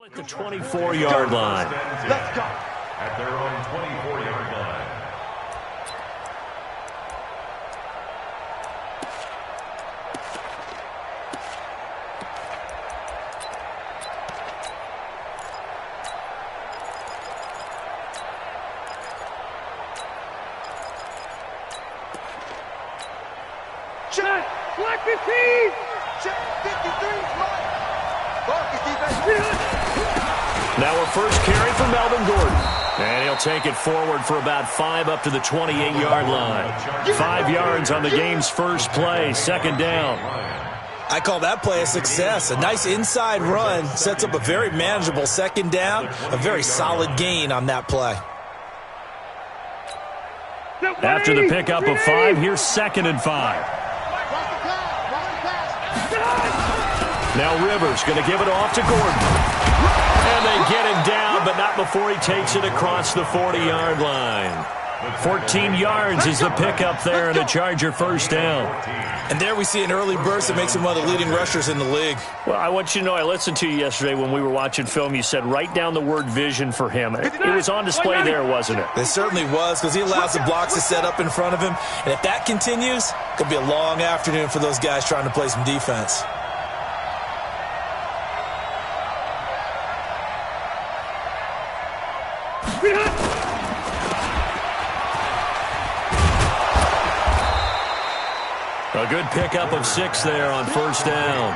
At the 24-yard line. Let's go. At their own 24-yard line. Check! Black 15! Check 53! Focus defense. Now a first carry for Melvin Gordon. And he'll take it forward for about 5 up to the 28-yard line. 5 yards on the game's first play, second down. I call that play a success. A nice inside run sets up a very manageable second down. A very solid gain on that play. After the pickup of 5, here's 2nd and 5. Now Rivers going to give it off to Gordon. And they get him down, but not before he takes it across the 40-yard line. 14 yards is the pickup there and a Charger first down. And there we see an early burst that makes him one of the leading rushers in the league. Well, I want you to know, I listened to you yesterday when we were watching film. You said write down the word vision for him. It was on display there, wasn't it? It certainly was, because he allows the blocks to set up in front of him. And if that continues, it could be a long afternoon for those guys trying to play some defense. A good pickup of 6 there on first down.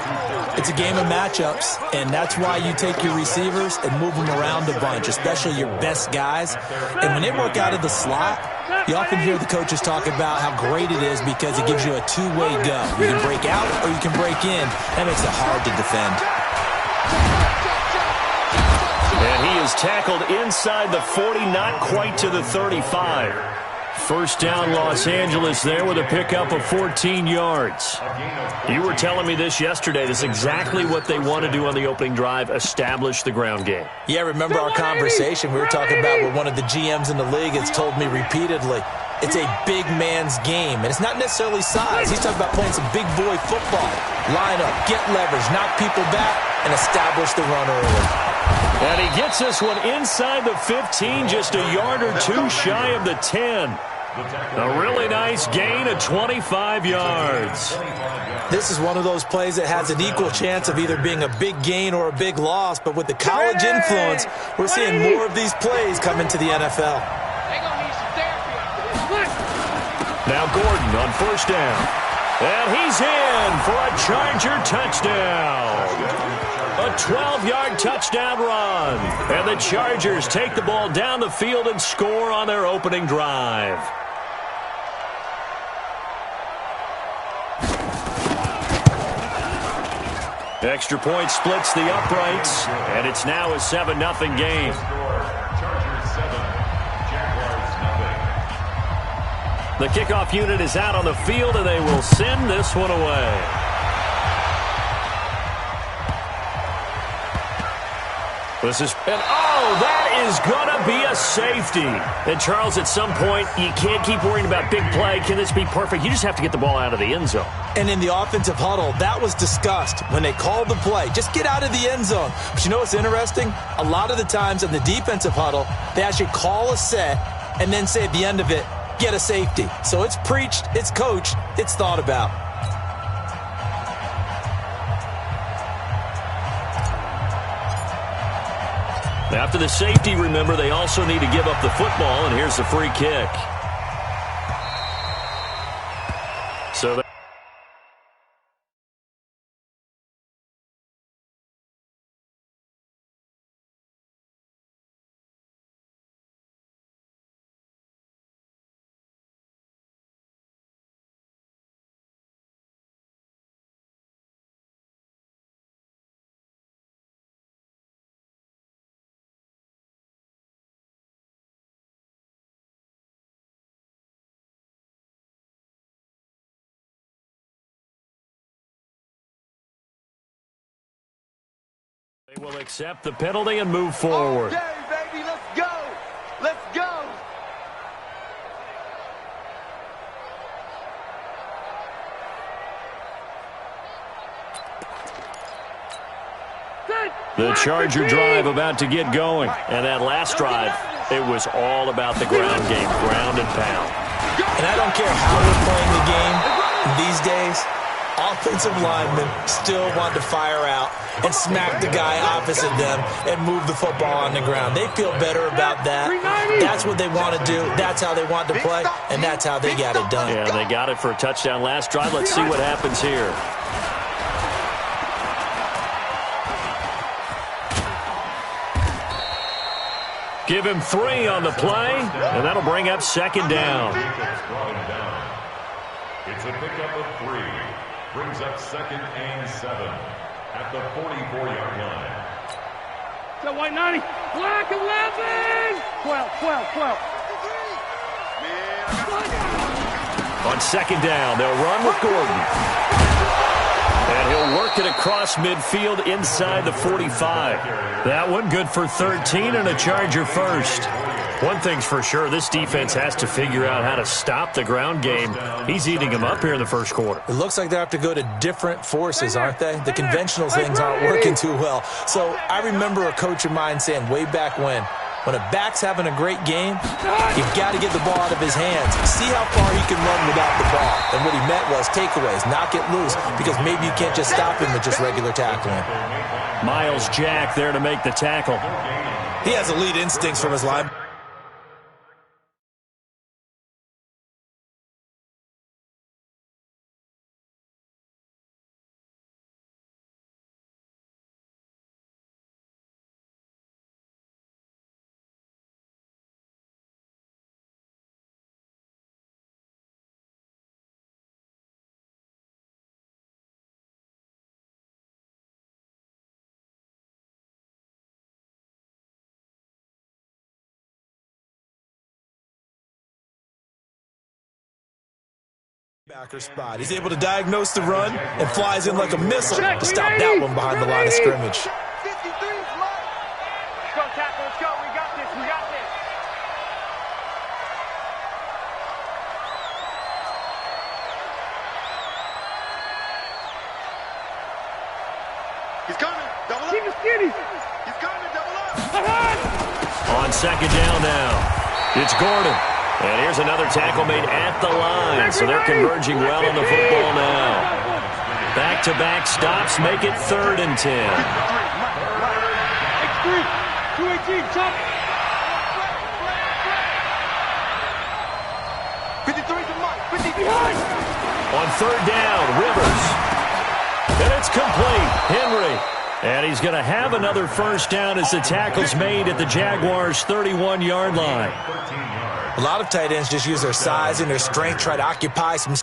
It's a game of matchups, and that's why you take your receivers and move them around a bunch, especially your best guys. And when they work out of the slot, you often hear the coaches talk about how great it is because it gives you a two-way go. You can break out or you can break in. That makes it hard to defend. And he is tackled inside the 40, not quite to the 35. First down, Los Angeles there with a pickup of 14 yards. You were telling me this yesterday. This is exactly what they want to do on the opening drive, establish the ground game. Yeah, remember our conversation we were talking about where one of the GMs in the league has told me repeatedly, it's a big man's game. And it's not necessarily size. He's talking about playing some big boy football. Line up, get leverage, knock people back, and establish the run early. And he gets this one inside the 15, just a yard or 2 shy of the 10. A really nice gain of 25 yards. This is one of those plays that has an equal chance of either being a big gain or a big loss, but with the college influence, we're seeing more of these plays come into the NFL. Now Gordon on first down. And he's in for a Charger touchdown. A 12-yard touchdown run. And the Chargers take the ball down the field and score on their opening drive. Extra point splits the uprights, and it's now a 7-0 game. The kickoff unit is out on the field, and they will send this one away. That is going to be a safety. And, Charles, at some point, you can't keep worrying about big play. Can this be perfect? You just have to get the ball out of the end zone. And in the offensive huddle, that was discussed when they called the play. Just get out of the end zone. But you know what's interesting? A lot of the times in the defensive huddle, they actually call a set and then say at the end of it, get a safety. So it's preached, it's coached, it's thought about. After the safety, remember, they also need to give up the football, and here's the free kick. So they will accept the penalty and move forward. Okay, baby, let's go. Let's go. Set. The Charger drive about to get going. And that last drive, it was all about the ground game, ground and pound. And I don't care how we're playing the game these days, offensive linemen still want to fire out and smack the guy opposite them and move the football on the ground. They feel better about that. That's what they want to do. That's how they want to play, and that's how they got it done. Yeah, they got it for a touchdown last drive. Let's see what happens here. Give him 3 on the play, and that'll bring up second down. It's a pickup of 3. Brings up 2nd and 7 at the 44-yard line. So white 90. Black 11. 12. On second down, they'll run with Gordon. And he'll work it across midfield inside the 45. That one good for 13 and a Charger first. One thing's for sure, this defense has to figure out how to stop the ground game. He's eating them up here in the first quarter. It looks like they have to go to different forces, aren't they? The conventional things aren't working too well. So I remember a coach of mine saying way back when a back's having a great game, you've got to get the ball out of his hands. See how far he can run without the ball. And what he meant was takeaways, knock it loose, because maybe you can't just stop him with just regular tackling. Miles Jack there to make the tackle. He has elite instincts from his line. Backer spot. He's able to diagnose the run and flies in like a missile to stop that one behind the line of scrimmage. 53, let's go, tackle, let's go. We got this. He's coming. Double up. Keep it skinny. He's coming. Double up. On second down now, it's Gordon. And here's another tackle made at the line. So they're converging well on the football now. Back-to-back stops make it 3rd and 10. X3, 218, chop. 53 to Mike. 53. On 3rd down, Rivers. And it's complete. Henry. And he's going to have another first down as the tackle's made at the Jaguars' 31-yard line. A lot of tight ends just use their size and their strength, try to occupy some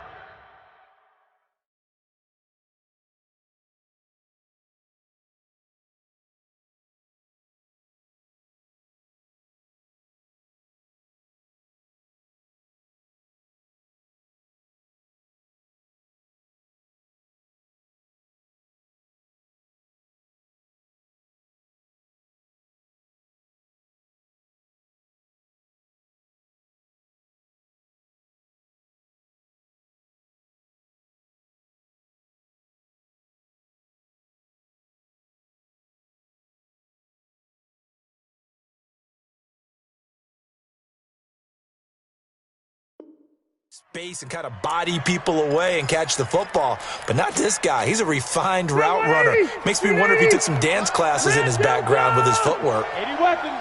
space and kind of body people away and catch the football. But not this guy. He's a refined route runner. Makes me wonder if he took some dance classes in his background with his footwork. 80 weapons.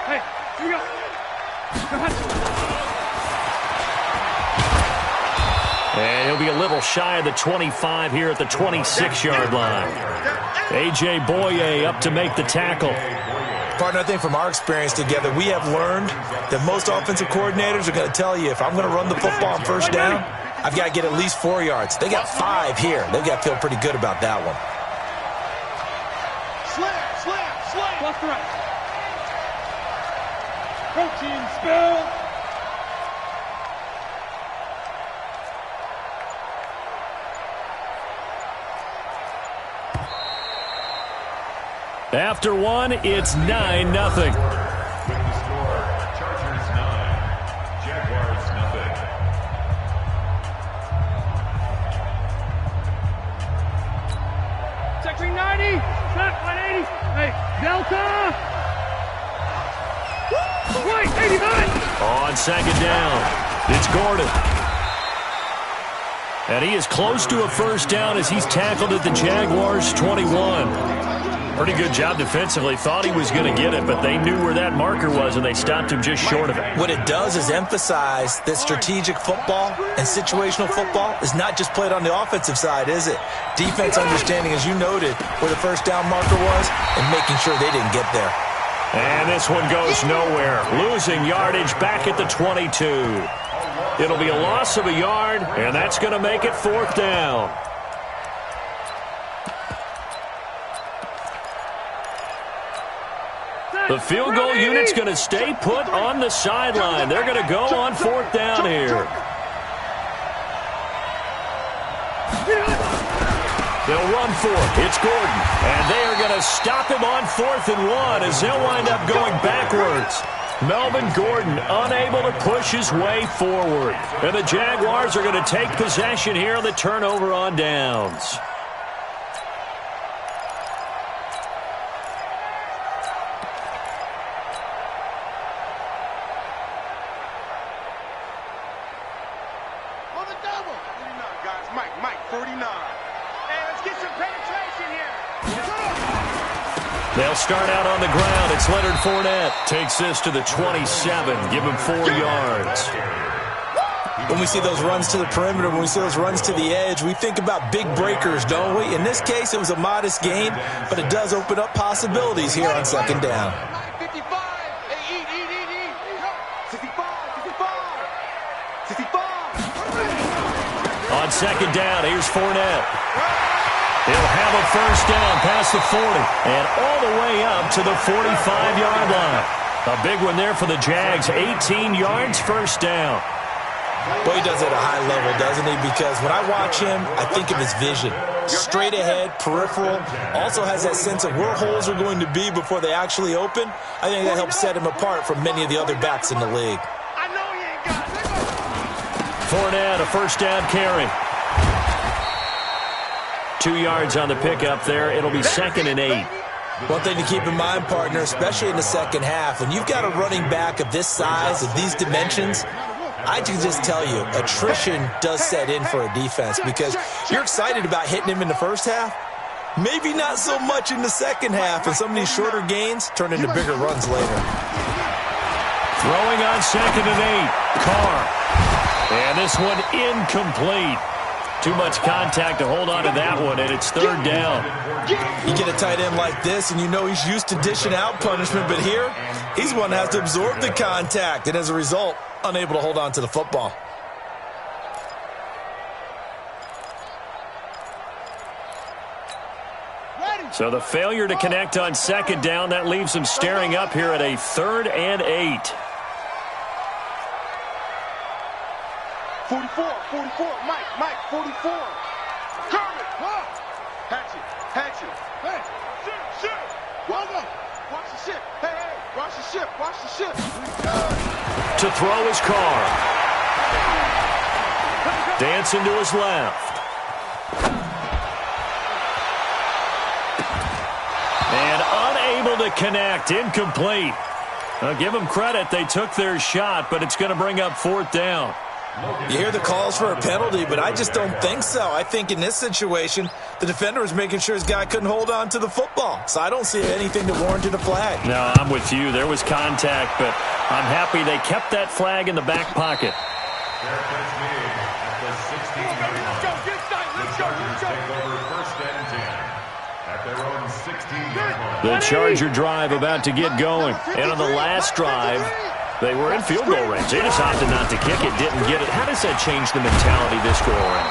Hey, here we go. And he'll be a little shy of the 25 here at the 26-yard line. A.J. Boye up to make the tackle. Partner, I think from our experience together, we have learned that most offensive coordinators are going to tell you, if I'm going to run the football on first down, I've got to get at least 4 yards. They got 5 here. They've got to feel pretty good about that one. Slam. Left to right. Protein spill. After one, it's 9-0. With the score, Chargers 9, Jaguars 0. Check 390. Check 180. Hey, Wait, 89. On second down, it's Gordon. And he is close to a first down as he's tackled at the Jaguars' 21. Pretty good job defensively. Thought he was going to get it, but they knew where that marker was, and they stopped him just short of it. What it does is emphasize that strategic football and situational football is not just played on the offensive side, is it? Defense understanding, as you noted, where the first down marker was and making sure they didn't get there. And this one goes nowhere. Losing yardage back at the 22. It'll be a loss of a yard, and that's going to make it fourth down. The field goal unit's going to stay put on the sideline. They're going to go on fourth down here. They'll run for it. It's Gordon. And they are going to stop him on 4th and 1 as they'll wind up going backwards. Melvin Gordon unable to push his way forward. And the Jaguars are going to take possession here on the turnover on downs. On the double. 49, guys. Mike, 49. Hey, let's get some penetration here. They'll start out on the ground. It's Leonard Fournette. Takes this to the 27. Give him 4 yards. When we see those runs to the perimeter, when we see those runs to the edge, we think about big breakers, don't we? In this case, it was a modest gain, but it does open up possibilities here on second down. 55. Hey, eat. 65. On second down, here's Fournette. He'll have a first down past the 40 and all the way up to the 45-yard line. A big one there for the Jags. 18 yards, first down. Well, he does it at a high level, doesn't he? Because when I watch him, I think of his vision. Straight ahead, peripheral. Also has that sense of where holes are going to be before they actually open. I think that helps set him apart from many of the other backs in the league. I know he ain't got it. Fournette, a first down carry. 2 yards on the pickup there. It'll be 2nd and 8. One thing to keep in mind, partner, especially in the second half, when you've got a running back of this size, of these dimensions, I can just tell you, attrition does set in for a defense because you're excited about hitting him in the first half. Maybe not so much in the second half, and some of these shorter gains turn into bigger runs later. Throwing on 2nd and 8. Carr. And this one incomplete. Too much contact to hold on to that one, and it's 3rd down. You get a tight end like this, and you know he's used to dishing out punishment, but here, he's one that has to absorb the contact, and as a result, unable to hold on to the football. So the failure to connect on 2nd down, that leaves him staring up here at a 3rd and 8. 44, Mike, 44. Kermit, Hatchet. Hey, shit. Well done. Watch the ship. Hey, watch the ship. To throw his Carr. Dancing to his left. And unable to connect. Incomplete. Now, give them credit. They took their shot, but it's going to bring up 4th down. You hear the calls for a penalty, but I just don't think so. I think in this situation, the defender was making sure his guy couldn't hold on to the football. So I don't see anything that warranted a flag. No, I'm with you. There was contact, but I'm happy they kept that flag in the back pocket. The Charger drive about to get going. And on the last drive, they were in field goal range. They just opted not to kick it, didn't get it. How does that change the mentality this go around?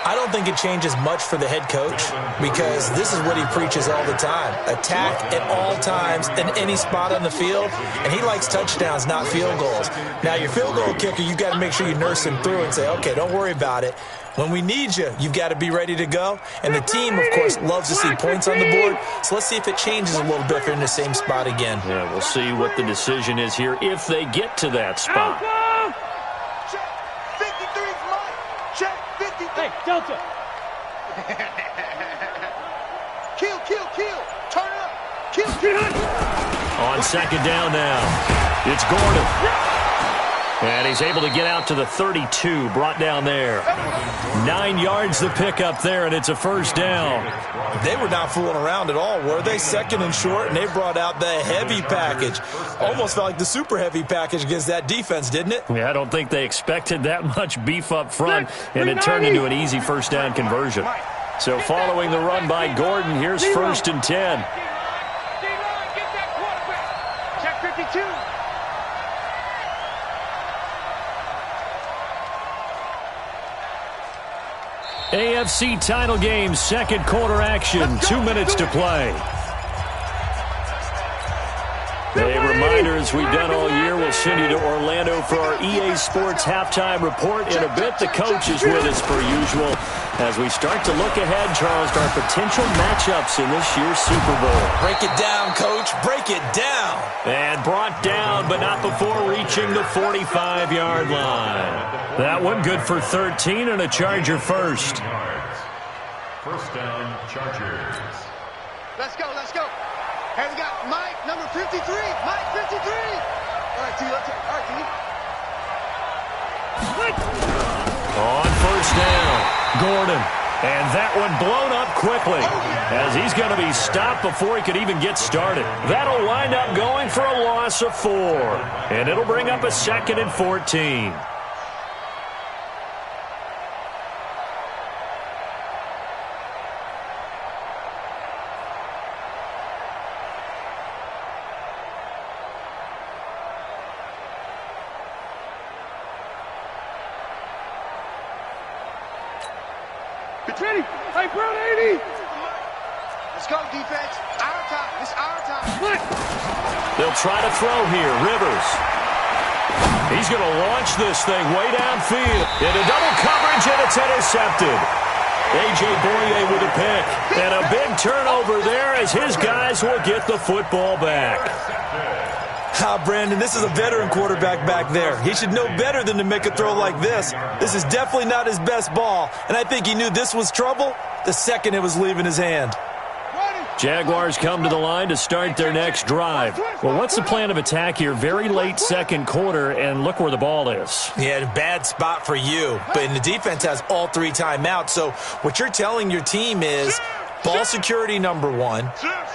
I don't think it changes much for the head coach because this is what he preaches all the time. Attack at all times in any spot on the field, and he likes touchdowns, not field goals. Now, your field goal kicker, you've got to make sure you nurse him through and say, okay, don't worry about it. When we need you, you've got to be ready to go. And the team, of course, loves to see points on the board. So let's see if it changes a little bit if they're in the same spot again. Yeah, we'll see what the decision is here if they get to that spot. Check 53's Mike. Check 53. Hey, Delta. Kill. Turn it up. Kill. On 2nd down now. It's Gordon. And he's able to get out to the 32, brought down there. 9 yards the pickup there, and it's a first down. They were not fooling around at all, were they? Second and short, and they brought out the heavy package. Almost felt like the super heavy package against that defense, didn't it? Yeah, I don't think they expected that much beef up front, and it turned into an easy first down conversion. So following the run by Gordon, here's first and 10. Check 52. AFC title game, second quarter action, 2 minutes to play. A reminder, as we've done all year, we'll send you to Orlando for our EA Sports halftime report. In a bit, the coach is with us per usual as we start to look ahead, Charles, to our potential matchups in this year's Super Bowl. Break it down, Coach. Break it down. And brought down, but not before reaching the 45-yard line. That one good for 13 and a Charger first. First down, Chargers. Let's go, let's go. Hey, we got Mike, number 53. Mike, 53. All right, T, let's all right, T. On first down, Gordon. And that one blown up quickly as he's going to be stopped before he could even get started. That'll wind up going for a loss of 4. And it'll bring up a second and 14. Ready? Hey, Brown 80. Let's go, defense. Our time. It's our time. They'll try to throw here. Rivers. He's going to launch this thing way downfield. Into double coverage, and it's intercepted. A.J. Boye with a pick. And a big turnover there as his guys will get the football back. Brandon, this is a veteran quarterback back there. He should know better than to make a throw like this. This is definitely not his best ball, and I think he knew this was trouble the second it was leaving his hand. Jaguars come to the line to start their next drive. Well, what's the plan of attack here? Very late second quarter, and look where the ball is. Yeah, bad spot for you, but the defense has all 3 timeouts, so what you're telling your team is ball security number 1.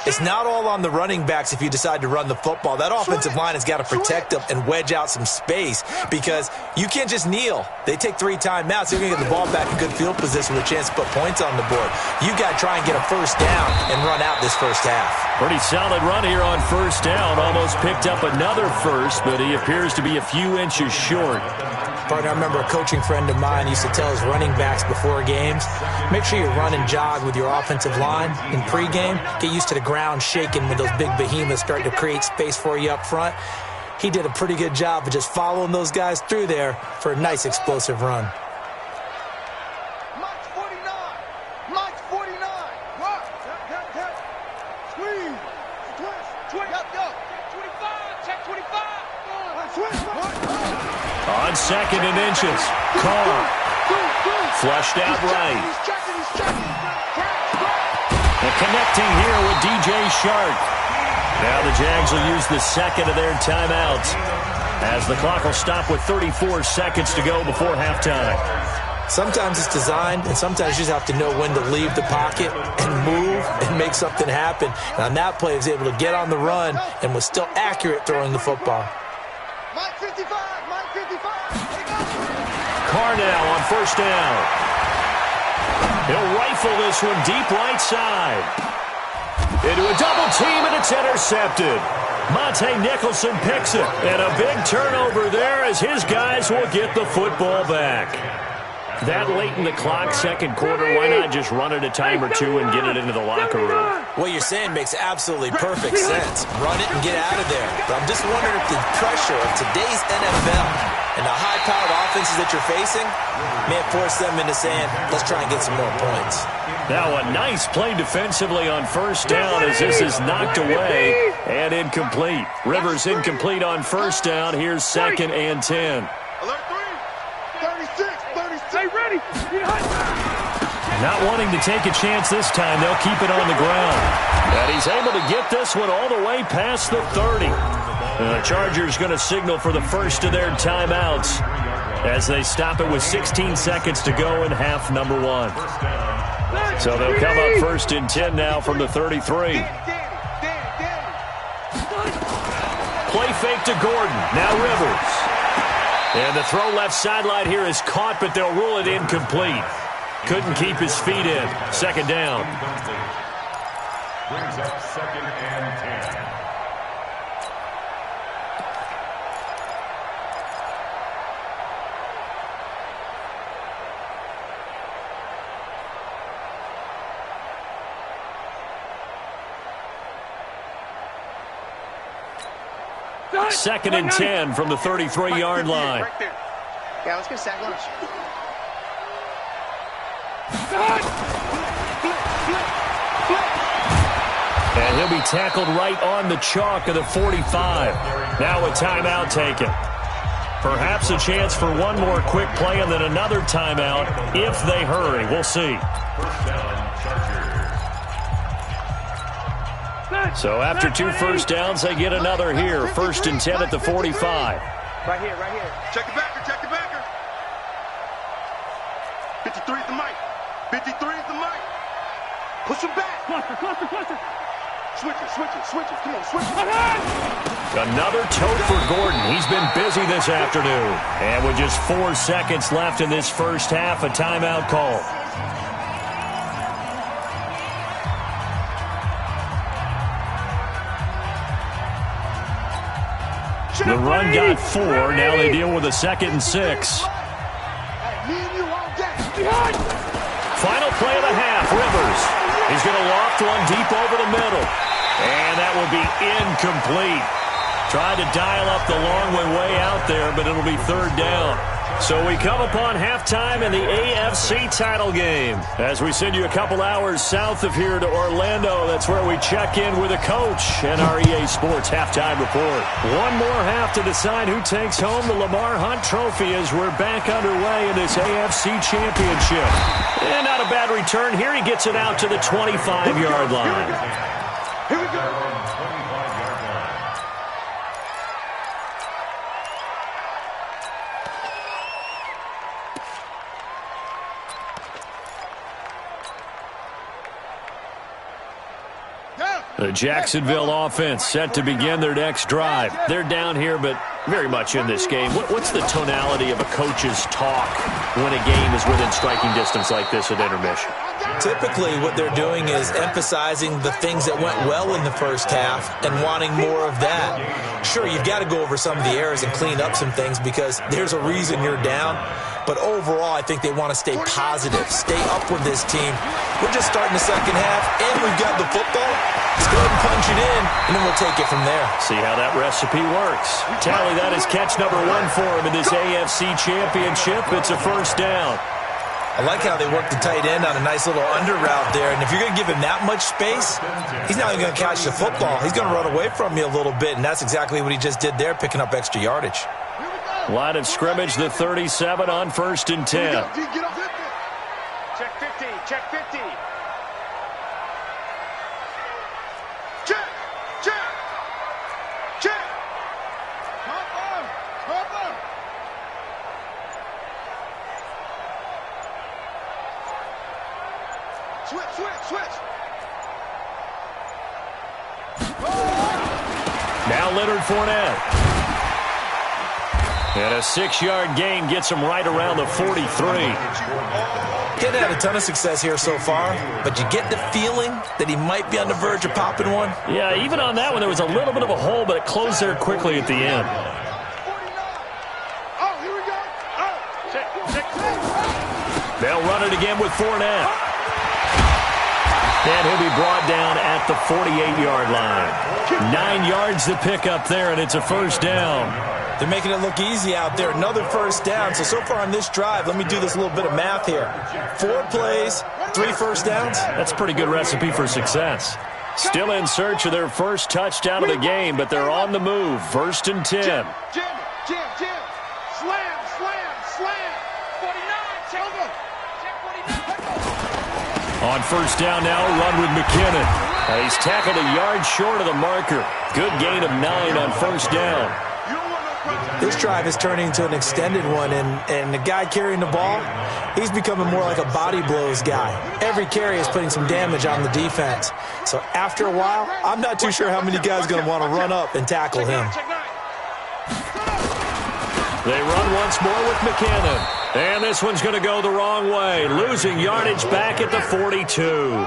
It's not all on the running backs if you decide to run the football. That offensive line has got to protect them and wedge out some space because you can't just kneel. They take 3 timeouts. They're going to get the ball back in good field position with a chance to put points on the board. You got to try and get a first down and run out this first half. Pretty solid run here on first down. Almost picked up another first, but he appears to be a few inches short. Partner, I remember a coaching friend of mine used to tell his running backs before games, make sure you run and jog with your offensive line in pregame. Get used to the ground shaking when those big behemoths start to create space for you up front. He did a pretty good job of just following those guys through there for a nice explosive run. Mike's 49. Mike's 49. What? Squeeze. Twist. Yup, yup. 25. Check 25. On second and inches, Carr flushed out right. He's checking. And connecting here with DJ Shark. Now the Jags will use the second of their timeouts as the clock will stop with 34 seconds to go before halftime. Sometimes it's designed, and sometimes you just have to know when to leave the pocket and move and make something happen. And on that play, he was able to get on the run and was still accurate throwing the football. Mike 55. Mike 55. Carr now on first down. He'll rifle this one deep right side. Into a double team, and it's intercepted. Monte Nicholson picks it. And a big turnover there as his guys will get the football back. That late in the clock, second quarter, why not just run it a time or two and get it into the locker room? What you're saying makes absolutely perfect sense. Run it and get out of there. But I'm just wondering if the pressure of today's NFL and the high-powered offenses that you're facing may force them into saying, let's try and get some more points. Now a nice play defensively on first down as this is knocked away and incomplete. Rivers incomplete on first down. Here's second and 10. Alert 3. 36. Hey, ready. Not wanting to take a chance this time, they'll keep it on the ground. And he's able to get this one all the way past the 30. The Chargers going to signal for the first of their timeouts as they stop it with 16 seconds to go in half number 1. So they'll come up 1st and 10 now from the 33. Play fake to Gordon. Now Rivers. And the throw left sideline here is caught, but they'll rule it incomplete. Couldn't keep his feet in. 2nd down. Brings up 2nd and 10. Second and 10 from the 33-yard line. Right there. Yeah, let's get sack lunch. And he'll be tackled right on the chalk of the 45. Now a timeout taken. Perhaps a chance for one more quick play and then another timeout if they hurry. We'll see. So after 2 first downs, they get another here. 1st and 10 at the 45. Right here, right here. Check the backer, check the backer. 53 is the mic. 53 is the mic. Push him back. Cluster. Switch it. Come on, switch it. Another tote for Gordon. He's been busy this afternoon. And with just 4 seconds left in this first half, a timeout call. The run got 4. Now they deal with a 2nd and 6. Final play of the half. Rivers. He's going to loft one deep over the middle. And that will be incomplete. Tried to dial up the long way out there, but it'll be 3rd down. So we come upon halftime in the AFC title game. As we send you a couple hours south of here to Orlando, that's where we check in with a coach and our EA Sports halftime report. One more half to decide who takes home the Lamar Hunt Trophy as we're back underway in this AFC Championship. And not a bad return here. He gets it out to the 25-yard line. Here we go. The Jacksonville offense set to begin their next drive. They're down here, but very much in this game. What's the tonality of a coach's talk when a game is within striking distance like this at intermission? Typically, what they're doing is emphasizing the things that went well in the first half and wanting more of that. Sure, you've got to go over some of the errors and clean up some things because there's a reason you're down. But overall, I think they want to stay positive, stay up with this team. We're just starting the second half, and we've got the football. Let's go ahead and punch it in, and then we'll take it from there. See how that recipe works. Tally, that is catch number 1 for him in this AFC Championship. It's a 1st down. I like how they work the tight end on a nice little under route there. And if you're going to give him that much space, he's not even going to catch the football. He's going to run away from you a little bit, and that's exactly what he just did there, picking up extra yardage. Line of scrimmage, the 37 on 1st and 10. Check 50. Check 50. Check. Papa. Switch. Now Leonard Fournette. And a 6-yard gain gets him right around the 43. Hadn't had a ton of success here so far, but you get the feeling that he might be on the verge of popping one. Yeah, even on that one, there was a little bit of a hole, but it closed there quickly at the end. Oh, here we go. They'll run it again with Fournette. And he'll be brought down at the 48-yard line. 9 yards to pick up there, and it's a 1st down. They're making it look easy out there. Another 1st down. So far on this drive, let me do this little bit of math here. 4 plays, 3 1st downs. That's a pretty good recipe for success. Still in search of their first touchdown of the game, but they're on the move. 1st and 10. Jam. Slam. 49. Check 49. On first down now, run with McKinnon. And he's tackled a yard short of the marker. Good gain of 9 on first down. This drive is turning into an extended one, and the guy carrying the ball, he's becoming more like a body blows guy. Every carry is putting some damage on the defense. So after a while, I'm not too sure how many guys are going to want to run up and tackle him. They run once more with McKinnon. And this one's going to go the wrong way. Losing yardage back at the 42.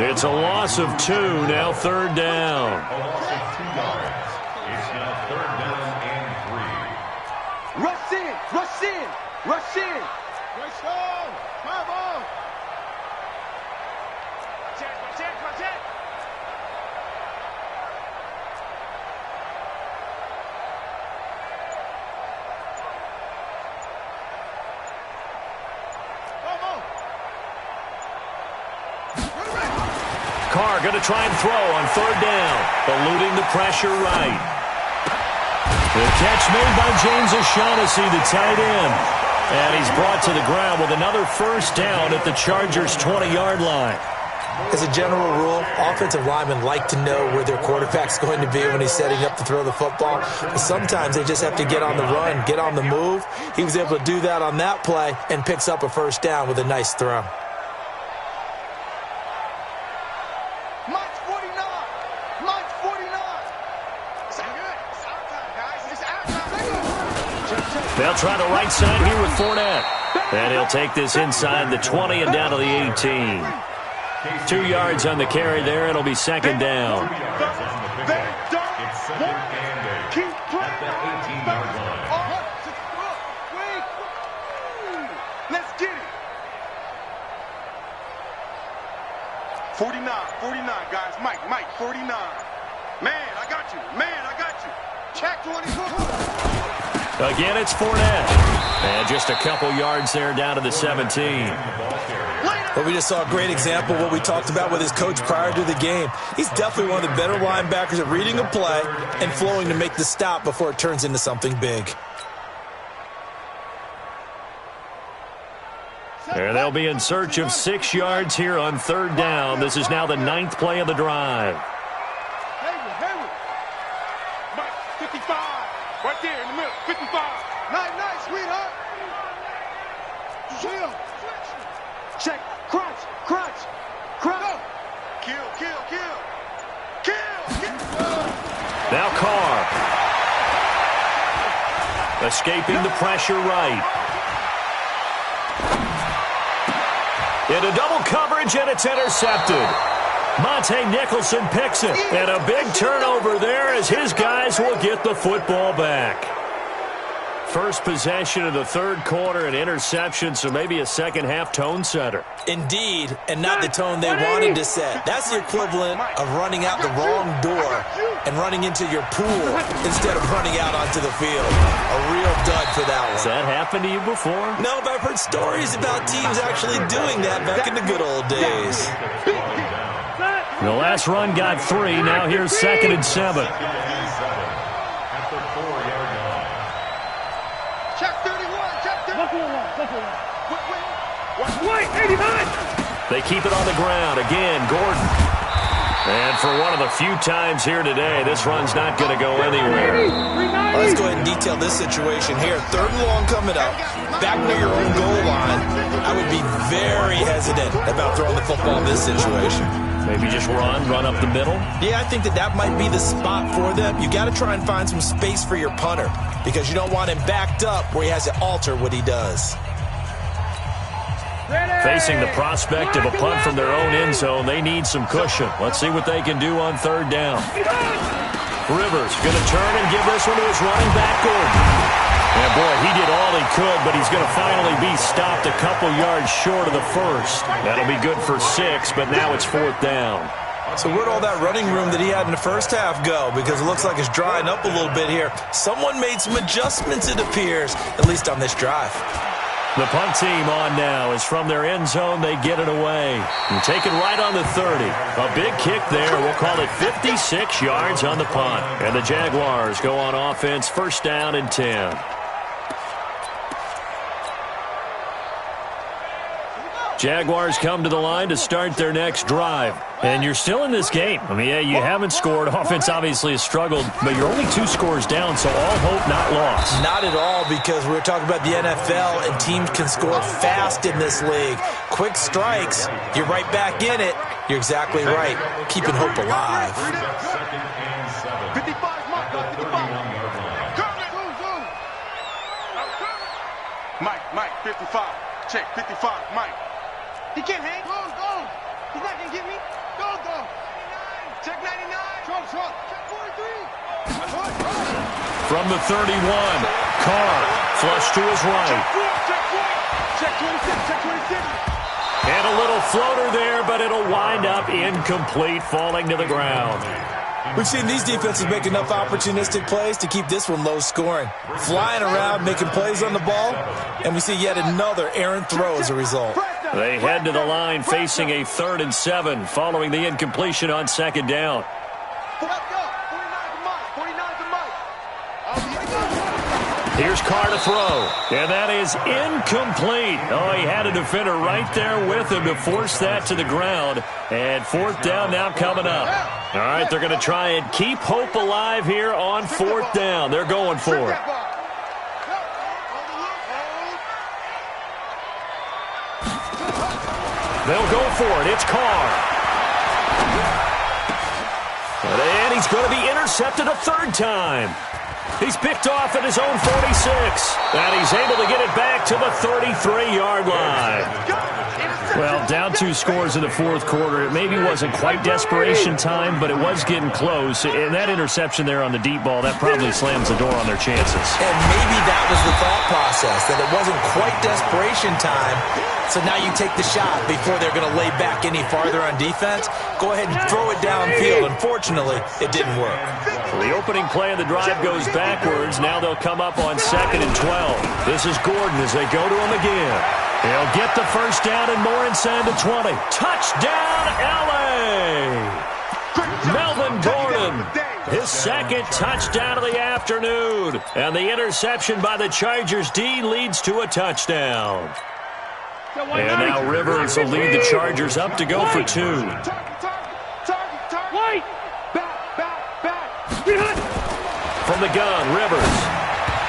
It's a loss of 2, now third down. A loss of 2 yards. It's now third down and 3. Rush in, rush in, rush in. Rush on, come on. Check, check, check. Carr going to try and throw on third down. Eluding the pressure right. The catch made by James O'Shaughnessy, the tight end. And he's brought to the ground with another first down at the Chargers' 20-yard line. As a general rule, offensive linemen like to know where their quarterback's going to be when he's setting up to throw the football. But sometimes they just have to get on the run, get on the move. He was able to do that on that play and picks up a first down with a nice throw. They'll try the right side here with Fournette. And he'll take this inside the 20 and down to the 18. 2 yards on the carry there. It'll be second down. It's second and 8 at the 18-yard line. Let's get it. 49, guys. Mike, 49. Man, I got you. Check 24. Again, it's Fournette. And just a couple yards there down to the 17. Well, we just saw a great example of what we talked about with his coach prior to the game. He's definitely one of the better linebackers at reading a play and flowing to make the stop before it turns into something big. And they'll be in search of 6 yards here on third down. This is now the 9th play of the drive. Hayward. Mike, 55. Right there in the middle, 55. Nice, sweetheart. Chill. Check. Crunch. Kill. Now Carr. Escaping the pressure right. Into double coverage, and it's intercepted. Monte Nicholson picks it. And a big turnover there as his guys will get the football back. First possession of the third quarter, an interception, so maybe a second-half tone setter. Indeed, and not the tone they wanted to set. That's the equivalent of running out the wrong door and running into your pool instead of running out onto the field. A real dud for that one. Has that happened to you before? No, but I've heard stories about teams actually doing that back in the good old days. The last run got 3. Now here's 2nd and 7. At the 4-yard line. Check 31. Wait, 89. They keep it on the ground. Again, Gordon. And for one of the few times here today, this run's not going to go anywhere. Let's go ahead and detail this situation here. 3rd and long coming up. Back near your own goal line. I would be very hesitant about throwing the football in this situation. Maybe just run up the middle? Yeah, I think that might be the spot for them. You got to try and find some space for your punter because you don't want him backed up where he has to alter what he does. Facing the prospect of a punt from their own end zone, they need some cushion. Let's see what they can do on third down. Rivers going to turn and give this one to his running back, Gordon. And boy, he did all he could, but he's going to finally be stopped a couple yards short of the first. That'll be good for 6, but now it's 4th down. So where'd all that running room that he had in the first half go? Because it looks like it's drying up a little bit here. Someone made some adjustments, it appears, at least on this drive. The punt team on now is from their end zone. They get it away. And take it right on the 30. A big kick there. We'll call it 56 yards on the punt. And the Jaguars go on offense, first down and 10. Jaguars come to the line to start their next drive. And you're still in this game. I mean, yeah, you haven't scored. Offense obviously has struggled, but you're only 2 scores down, so all hope not lost. Not at all, because we're talking about the NFL, and teams can score fast in this league. Quick strikes, you're right back in it. You're exactly right. Keeping hope alive. 55, Mike. 55. Mike, 55. Check, 55, Mike. He can't hang. Go. He's not going to get me. Go. 99. Check 99. Truck. Check 43. From the 31, Carr flush to his right. Check 26. Check 26. And a little floater there, but it'll wind up incomplete, falling to the ground. We've seen these defenses make enough opportunistic plays to keep this one low scoring. Flying around, making plays on the ball, and we see yet another errant throw as a result. They head to the line facing a 3rd and 7 following the incompletion on 2nd down. Here's Carr to throw, and that is incomplete. Oh, he had a defender right there with him to force that to the ground. And 4th down now coming up. All right, they're going to try and keep hope alive here on 4th down. They're going for it. They'll go for it. It's Carr. And he's going to be intercepted a 3rd time. He's picked off at his own 46. And he's able to get it back to the 33-yard line. Well, down 2 scores in the 4th quarter. It maybe wasn't quite desperation time, but it was getting close. And that interception there on the deep ball, that probably slams the door on their chances. And maybe that was the thought process, that it wasn't quite desperation time. So now you take the shot before they're going to lay back any farther on defense. Go ahead and throw it downfield. Unfortunately, it didn't work. Well, the opening play of the drive goes backwards. Now they'll come up on 2nd and 12. This is Gordon as they go to him again. He'll get the 1st down and more inside the 20. Touchdown, L.A. Melvin Gordon, his 2nd touchdown of the afternoon. And the interception by the Chargers D leads to a touchdown. And now Rivers will lead the Chargers up to go for 2. White. Back. From the gun, Rivers.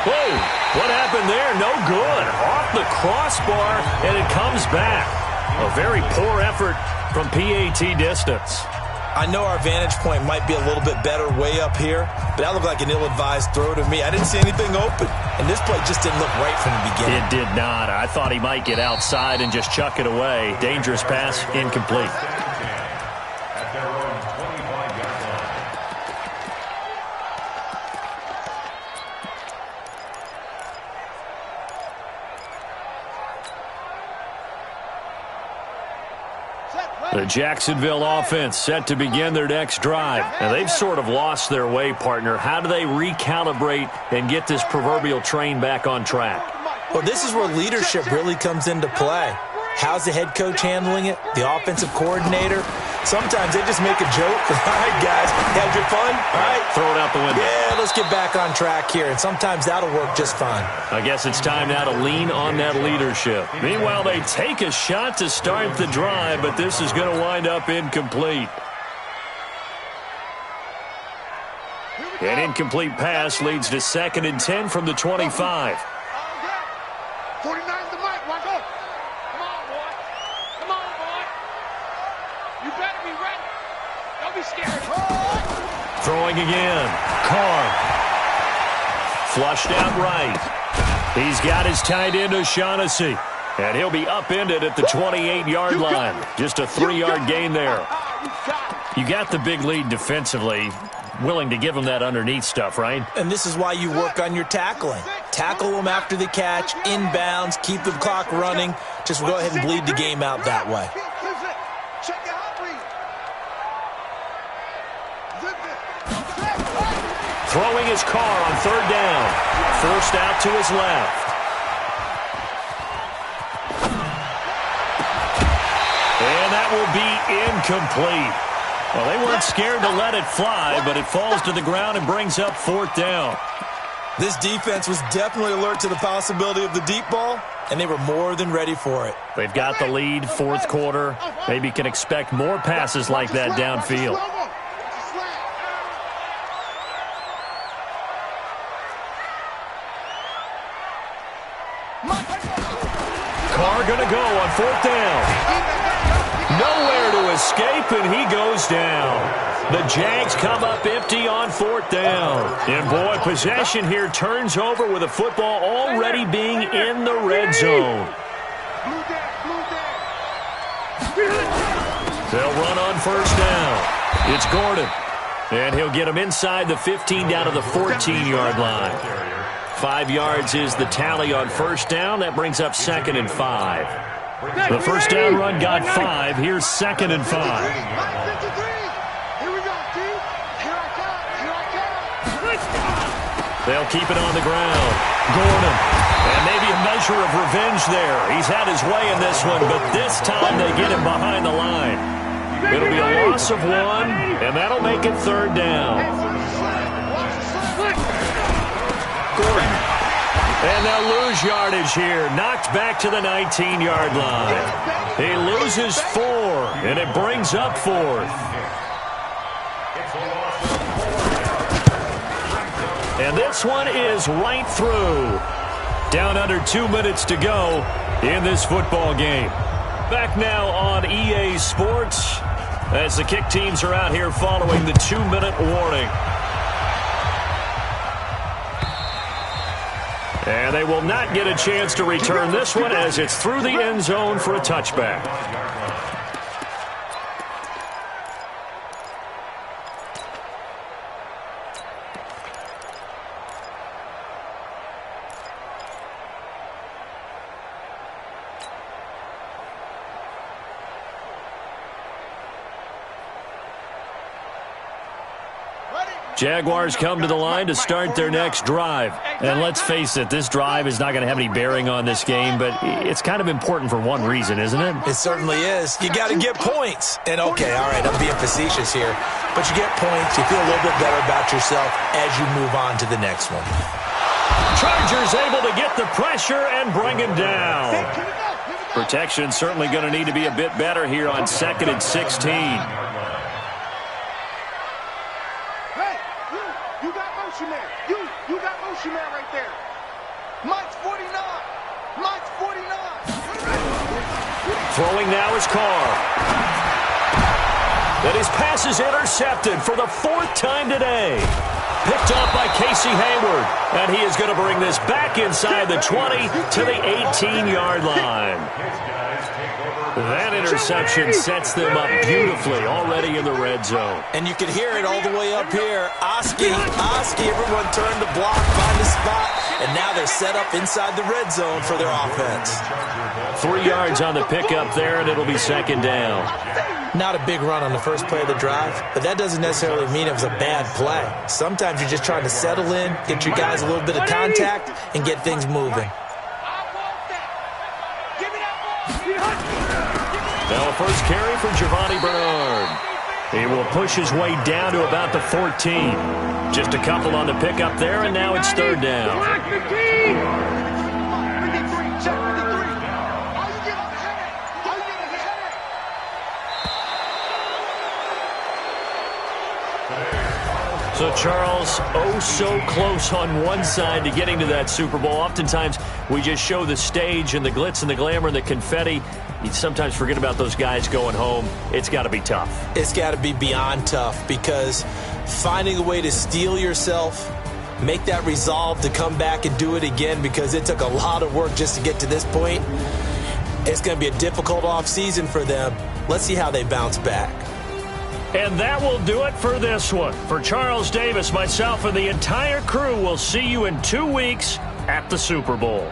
Whoa, what happened there? No good. Off the crossbar, and it comes back. A very poor effort from PAT distance. I know our vantage point might be a little bit better way up here, but that looked like an ill-advised throw to me. I didn't see anything open, and this play just didn't look right from the beginning. It did not. I thought he might get outside and just chuck it away. Dangerous pass, incomplete. The Jacksonville offense set to begin their next drive. And they've sort of lost their way, partner. How do they recalibrate and get this proverbial train back on track? Well, this is where leadership really comes into play. How's the head coach handling it? The offensive coordinator? Sometimes they just make a joke. All right, guys, had your fun? All right. Throw it out the window. Yeah, let's get back on track here. And sometimes that'll work just fine. I guess it's time now to lean on that leadership. Meanwhile, they take a shot to start the drive, but this is going to wind up incomplete. An incomplete pass leads to 2nd and 10 from the 25. 49's the mic. Watch out. Come on, boy. You better be ready. Don't be scared. Throwing again. Carr. Flushed out right. He's got his tight end O'Shaughnessy. And he'll be upended at the 28-yard line. Just a 3-yard gain there. You got the big lead defensively. Willing to give them that underneath stuff, right? And this is why you work on your tackling. Tackle them after the catch, inbounds, keep the clock running. Just go ahead and bleed the game out that way. Throwing his Carr on 3rd down. Forced out to his left. And that will be incomplete. Well, they weren't scared to let it fly, but it falls to the ground and brings up 4th down. This defense was definitely alert to the possibility of the deep ball, and they were more than ready for it. They've got the lead, fourth quarter. Maybe can expect more passes like that downfield. Carr going to go on fourth down. Nowhere to escape, and he goes down. The Jags come up empty on fourth down. And, boy, possession here turns over with a football already being in the red zone. They'll run on first down. It's Gordon. And he'll get him inside the 15 down to the 14-yard line. 5 yards is the tally on first down. That brings up 2nd and 5. The first down run got 5. Here's 2nd and 5. They'll keep it on the ground. Gordon. And maybe a measure of revenge there. He's had his way in this one, but this time they get him behind the line. It'll be a loss of 1, and that'll make it 3rd down. Gordon. And they'll lose yardage here. Knocked back to the 19-yard line. He loses 4, and it brings up 4th. And this one is right through. Down under 2 minutes to go in this football game. Back now on EA Sports as the kick teams are out here following the 2-minute warning. And they will not get a chance to return this one as it's through the end zone for a touchback. Jaguars come to the line to start their next drive. And let's face it, this drive is not going to have any bearing on this game, but it's kind of important for one reason, isn't it? It certainly is. You got to get points. And, okay, all right, I'm being facetious here. But you get points, you feel a little bit better about yourself as you move on to the next one. Chargers able to get the pressure and bring him down. Protection certainly going to need to be a bit better here on 2nd and 16. You got motion man right there. Mike's 49. Mike's 49. Throwing now is Carr. And his pass is intercepted for the 4th time today. Picked off by Casey Hayward. And he is going to bring this back inside the 20 to the 18-yard line. That interception sets them up beautifully already in the red zone. And you can hear it all the way up here. Oski, everyone turned to block, find a spot, and now they're set up inside the red zone for their offense. 3 yards on the pickup there, and it'll be 2nd down. Not a big run on the first play of the drive, but that doesn't necessarily mean it was a bad play. Sometimes you're just trying to settle in, get your guys a little bit of contact, and get things moving. Now a first carry for Giovanni Bernard. He will push his way down to about the 14. Just a couple on the pickup there, and now it's 3rd down. So, Charles, oh so close on one side to getting to that Super Bowl. Oftentimes, we just show the stage and the glitz and the glamour and the confetti. You sometimes forget about those guys going home. It's got to be tough. It's got to be beyond tough because finding a way to steel yourself, make that resolve to come back and do it again because it took a lot of work just to get to this point. It's going to be a difficult offseason for them. Let's see how they bounce back. And that will do it for this one. For Charles Davis, myself, and the entire crew, we'll see you in 2 weeks at the Super Bowl.